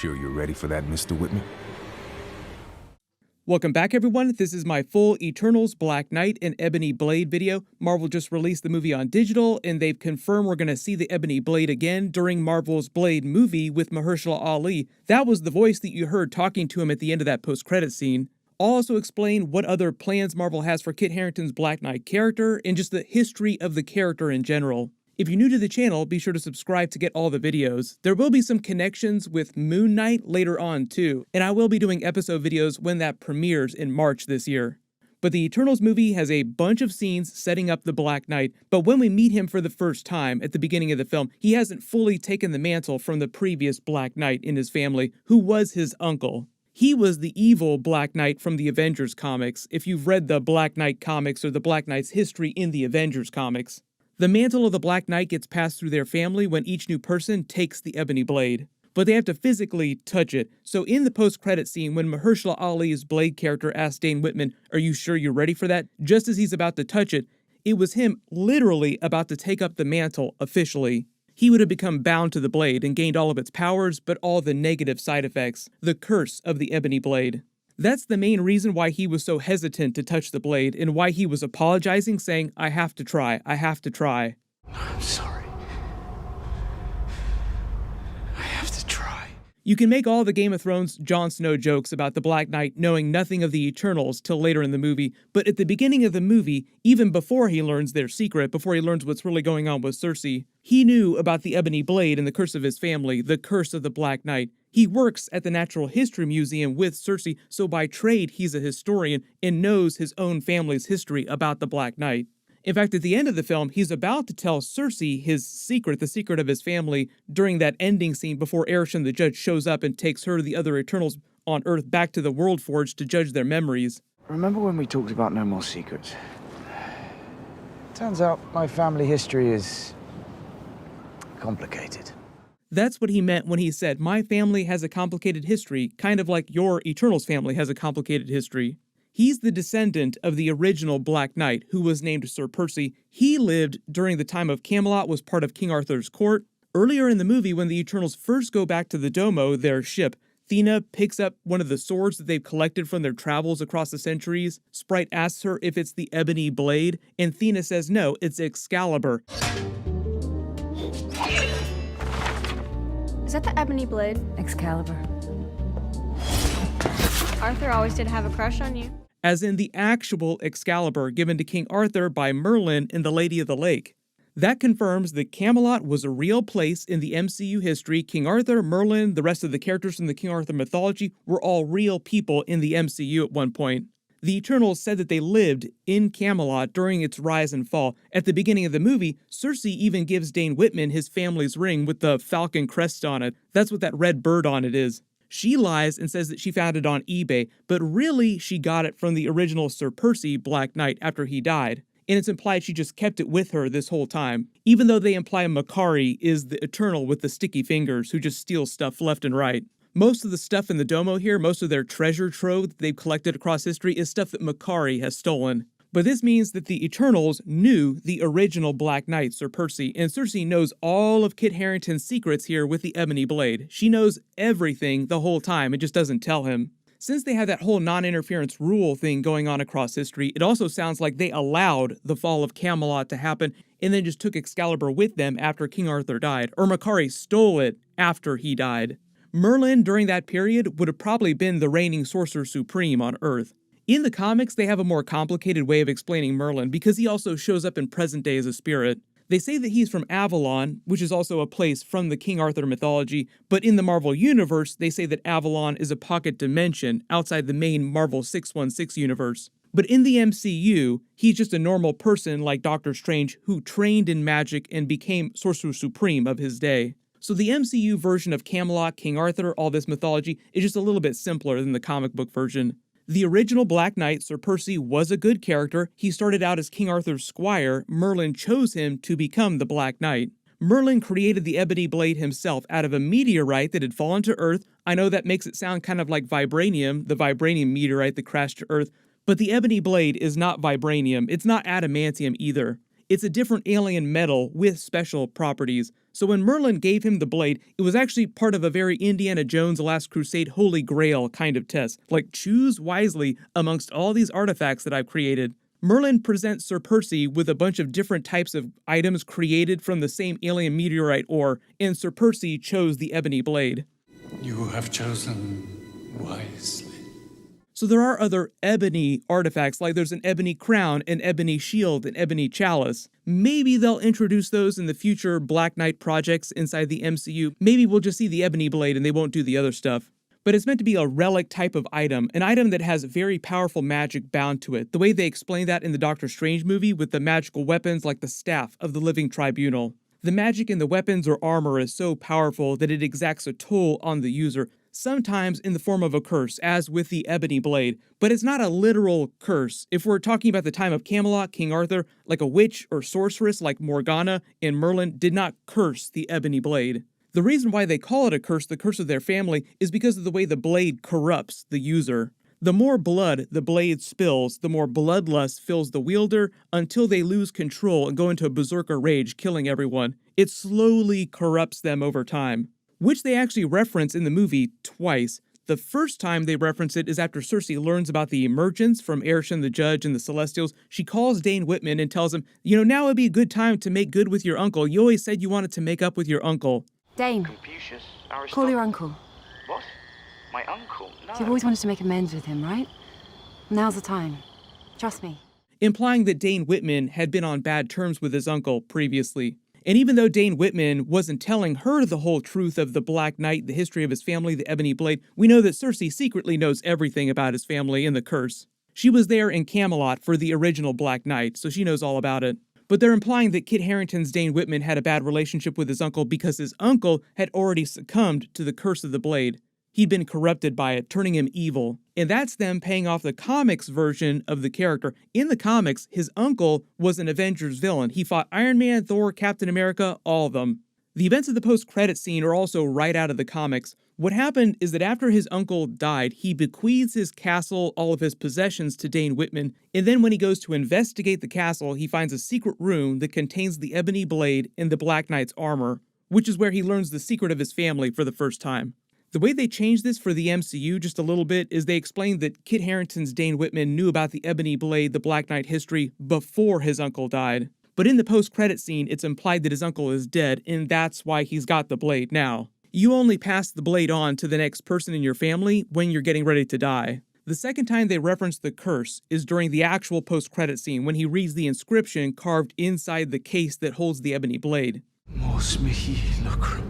sure you're ready for that, Mr. Whitman? Welcome back, everyone. This is my full Eternals, Black Knight, and Ebony Blade video. Marvel just released the movie on digital, and they've confirmed we're going to see the Ebony Blade again during Marvel's Blade movie with Mahershala Ali. That was the voice that you heard talking to him at the end of that post-credit scene. I'll also explain what other plans Marvel has for Kit Harington's Black Knight character, and just the history of the character in general. If you're new to the channel, be sure to subscribe to get all the videos. There will be some connections with Moon Knight later on too, and I will be doing episode videos when that premieres in March this year. But the Eternals movie has a bunch of scenes setting up the Black Knight, but when we meet him for the first time at the beginning of the film, he hasn't fully taken the mantle from the previous Black Knight in his family, who was his uncle. He was the evil Black Knight from the Avengers comics, if you've read the Black Knight comics or the Black Knight's history in the Avengers comics. The mantle of the Black Knight gets passed through their family when each new person takes the Ebony Blade, but they have to physically touch it. So in the post-credit scene, when Mahershala Ali's Blade character asked Dane Whitman, "Are you sure you're ready for that?" just as he's about to touch it, it was him literally about to take up the mantle officially. He would have become bound to the blade and gained all of its powers, but all the negative side effects, the curse of the Ebony Blade. That's the main reason why he was so hesitant to touch the blade, and why he was apologizing, saying, I have to try. I'm sorry. I have to try. You can make all the Game of Thrones Jon Snow jokes about the Black Knight knowing nothing of the Eternals till later in the movie, but at the beginning of the movie, even before he learns their secret, before he learns what's really going on with Cersei, he knew about the Ebony Blade and the curse of his family, the curse of the Black Knight. He works at the Natural History Museum with Cersei, so by trade he's a historian and knows his own family's history about the Black Knight. In fact, at the end of the film, he's about to tell Cersei his secret, the secret of his family, during that ending scene before Arishem the Judge shows up and takes her, the other Eternals on Earth, back to the World Forge to judge their memories. Remember when we talked about no more secrets? Turns out my family history is complicated. That's what he meant when he said, my family has a complicated history, kind of like your Eternals family has a complicated history. He's the descendant of the original Black Knight, who was named Sir Percy. He lived during the time of Camelot, was part of King Arthur's court. Earlier in the movie, when the Eternals first go back to the Domo, their ship, Thena picks up one of the swords that they've collected from their travels across the centuries. Sprite asks her if it's the Ebony Blade, and Thena says no, it's Excalibur. Is that the Ebony Blade? Excalibur. Arthur always did have a crush on you. As in the actual Excalibur given to King Arthur by Merlin in The Lady of the Lake. That confirms that Camelot was a real place in the MCU history. King Arthur, Merlin, the rest of the characters from the King Arthur mythology were all real people in the MCU at one point. The Eternals said that they lived in Camelot during its rise and fall. At the beginning of the movie, Cersei even gives Dane Whitman his family's ring with the falcon crest on it. That's what that red bird on it is. She lies and says that she found it on eBay, but really she got it from the original Sir Percy Black Knight after he died. And it's implied she just kept it with her this whole time, even though they imply Makari is the Eternal with the sticky fingers who just steals stuff left and right. Most of the stuff in the Domo here, most of their treasure trove that they've collected across history is stuff that Makari has stolen. But this means that the Eternals knew the original Black Knight, Sir Percy, and Cersei knows all of Kit Harington's secrets here with the Ebony Blade. She knows everything the whole time and just doesn't tell him. Since they have that whole non-interference rule thing going on across history, it also sounds like they allowed the fall of Camelot to happen and then just took Excalibur with them after King Arthur died, or Makari stole it after he died. Merlin, during that period, would have probably been the reigning sorcerer supreme on Earth. In the comics, they have a more complicated way of explaining Merlin because he also shows up in present day as a spirit. They say that he's from Avalon, which is also a place from the King Arthur mythology, but in the Marvel Universe, they say that Avalon is a pocket dimension outside the main Marvel 616 universe. But in the MCU, he's just a normal person like Doctor Strange who trained in magic and became Sorcerer Supreme of his day. So the MCU version of Camelot, King Arthur, all this mythology is just a little bit simpler than the comic book version. The original Black Knight, Sir Percy, was a good character. He started out as King Arthur's squire. Merlin chose him to become the Black Knight. Merlin created the Ebony Blade himself out of a meteorite that had fallen to Earth. I know that makes it sound kind of like vibranium, the vibranium meteorite that crashed to Earth, but the Ebony Blade is not vibranium. It's not adamantium either. It's a different alien metal with special properties. So when Merlin gave him the blade, it was actually part of a very Indiana Jones Last Crusade Holy Grail kind of test. Like, choose wisely amongst all these artifacts that I've created. Merlin presents Sir Percy with a bunch of different types of items created from the same alien meteorite ore, and Sir Percy chose the ebony blade. You have chosen wisely. So there are other ebony artifacts, like there's an ebony crown, an ebony shield, an ebony chalice. Maybe they'll introduce those in the future Black Knight projects inside the MCU. Maybe we'll just see the ebony blade and they won't do the other stuff. But it's meant to be a relic type of item, an item that has very powerful magic bound to it, the way they explain that in the Doctor Strange movie with the magical weapons like the Staff of the Living Tribunal. The magic in the weapons or armor is so powerful that it exacts a toll on the user, sometimes in the form of a curse, as with the ebony blade. But it's not a literal curse. If we're talking about the time of Camelot, King Arthur, like a witch or sorceress like Morgana and Merlin did not curse the ebony blade. The reason why they call it a curse, the curse of their family, is because of the way the blade corrupts the user. The more blood the blade spills, the more bloodlust fills the wielder until they lose control and go into a berserker rage, killing everyone. It slowly corrupts them over time, which they actually reference in the movie twice. The first time they reference it is after Cersei learns about the emergence from Arishan the Judge and the Celestials. She calls Dane Whitman and tells him, now would be a good time to make good with your uncle. You always said you wanted to make up with your uncle. Dane, Confucius, call your uncle. What? My uncle? No. You've always wanted to make amends with him, right? Now's the time. Trust me. Implying that Dane Whitman had been on bad terms with his uncle previously. And even though Dane Whitman wasn't telling her the whole truth of the Black Knight, the history of his family, the Ebony Blade, we know that Cersei secretly knows everything about his family and the curse. She was there in Camelot for the original Black Knight, so she knows all about it. But they're implying that Kit Harington's Dane Whitman had a bad relationship with his uncle because his uncle had already succumbed to the curse of the blade. He'd been corrupted by it, turning him evil. And that's them paying off the comics version of the character. In the comics, his uncle was an Avengers villain. He fought Iron Man, Thor, Captain America, all of them. The events of the post-credit scene are also right out of the comics. What happened is that after his uncle died, he bequeaths his castle, all of his possessions to Dane Whitman, and then when he goes to investigate the castle, he finds a secret room that contains the ebony blade and the Black Knight's armor, which is where he learns the secret of his family for the first time. The way they changed this for the MCU just a little bit is they explained that Kit Harington's Dane Whitman knew about the ebony blade, the Black Knight history, before his uncle died. But in the post-credit scene, it's implied that his uncle is dead, and that's why he's got the blade now. You only pass the blade on to the next person in your family when you're getting ready to die. The second time they reference the curse is during the actual post-credit scene when he reads the inscription carved inside the case that holds the ebony blade. Mors mihi lucrum.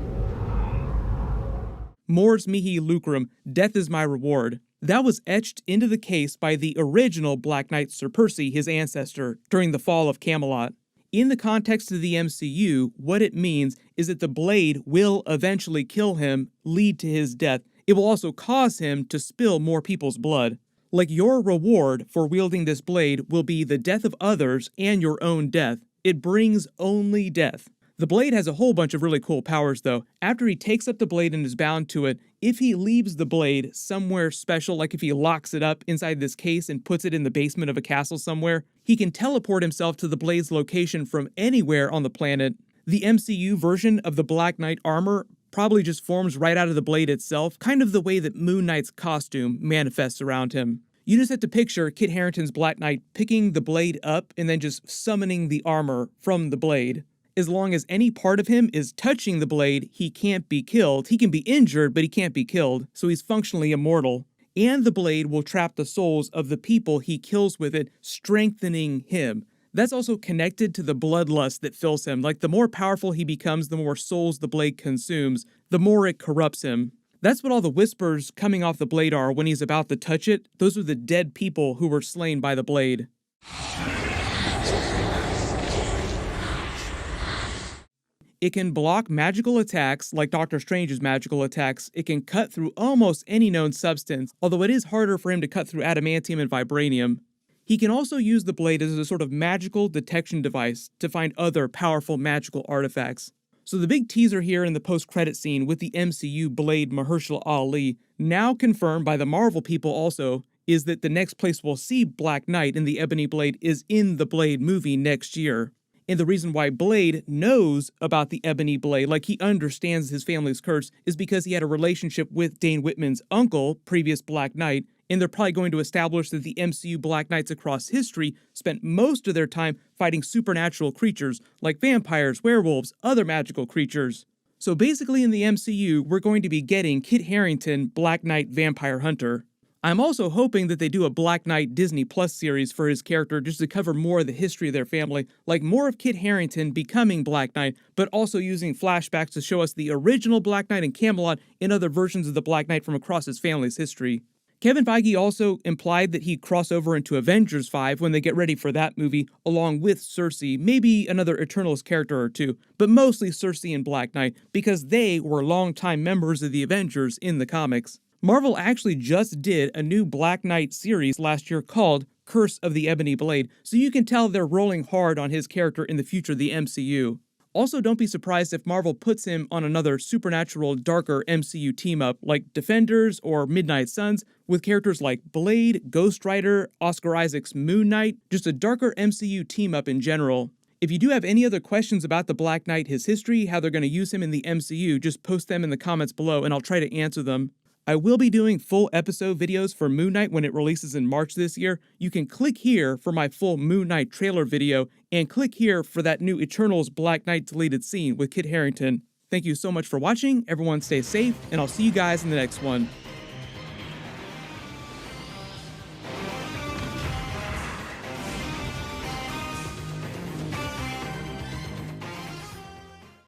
Mors mihi lucrum, death is my reward. That was etched into the case by the original Black Knight Sir Percy, his ancestor, during the fall of Camelot. In the context of the MCU, what it means is that the blade will eventually kill him, lead to his death. It will also cause him to spill more people's blood. Like, your reward for wielding this blade will be the death of others and your own death. It brings only death. The blade has a whole bunch of really cool powers, though. After he takes up the blade and is bound to it, if he leaves the blade somewhere special, like if he locks it up inside this case and puts it in the basement of a castle somewhere, he can teleport himself to the blade's location from anywhere on the planet. The MCU version of the Black Knight armor probably just forms right out of the blade itself, kind of the way that Moon Knight's costume manifests around him. You just have to picture Kit Harington's Black Knight picking the blade up and then just summoning the armor from the blade. As long as any part of him is touching the blade, he can't be killed. He can be injured, but he can't be killed, so he's functionally immortal. And the blade will trap the souls of the people he kills with it, strengthening him. That's also connected to the bloodlust that fills him. Like, the more powerful he becomes, the more souls the blade consumes, the more it corrupts him. That's what all the whispers coming off the blade are when he's about to touch it. Those are the dead people who were slain by the blade. It can block magical attacks like Doctor Strange's magical attacks. It can cut through almost any known substance, although it is harder for him to cut through adamantium and vibranium. He can also use the blade as a sort of magical detection device to find other powerful magical artifacts. So the big teaser here in the post-credit scene with the MCU blade Mahershala Ali, now confirmed by the Marvel people also, is that the next place we'll see Black Knight and the Ebony Blade is in the Blade movie next year. And the reason why Blade knows about the Ebony blade, like he understands his family's curse, is because he had a relationship with Dane Whitman's uncle, previous Black Knight, and they're probably going to establish that the MCU Black Knights across history spent most of their time fighting supernatural creatures like vampires, werewolves, other magical creatures. So basically in the MCU, we're going to be getting Kit Harington, Black Knight Vampire Hunter. I'm also hoping that they do a Black Knight Disney Plus series for his character just to cover more of the history of their family, like more of Kit Harington becoming Black Knight, but also using flashbacks to show us the original Black Knight in Camelot and other versions of the Black Knight from across his family's history. Kevin Feige also implied that he'd cross over into Avengers 5 when they get ready for that movie, along with Cersei, maybe another Eternals character or two, but mostly Cersei and Black Knight, because they were longtime members of the Avengers in the comics. Marvel actually just did a new Black Knight series last year called Curse of the Ebony Blade, so you can tell they're rolling hard on his character in the future of the MCU. Also, don't be surprised if Marvel puts him on another supernatural, darker MCU team-up like Defenders or Midnight Suns, with characters like Blade, Ghost Rider, Oscar Isaac's Moon Knight, just a darker MCU team-up in general. If you do have any other questions about the Black Knight, his history, how they're going to use him in the MCU, just post them in the comments below and I'll try to answer them. I will be doing full episode videos for Moon Knight when it releases in March this year. You can click here for my full Moon Knight trailer video, and click here for that new Eternals Black Knight deleted scene with Kit Harington. Thank you so much for watching, everyone stay safe, and I'll see you guys in the next one.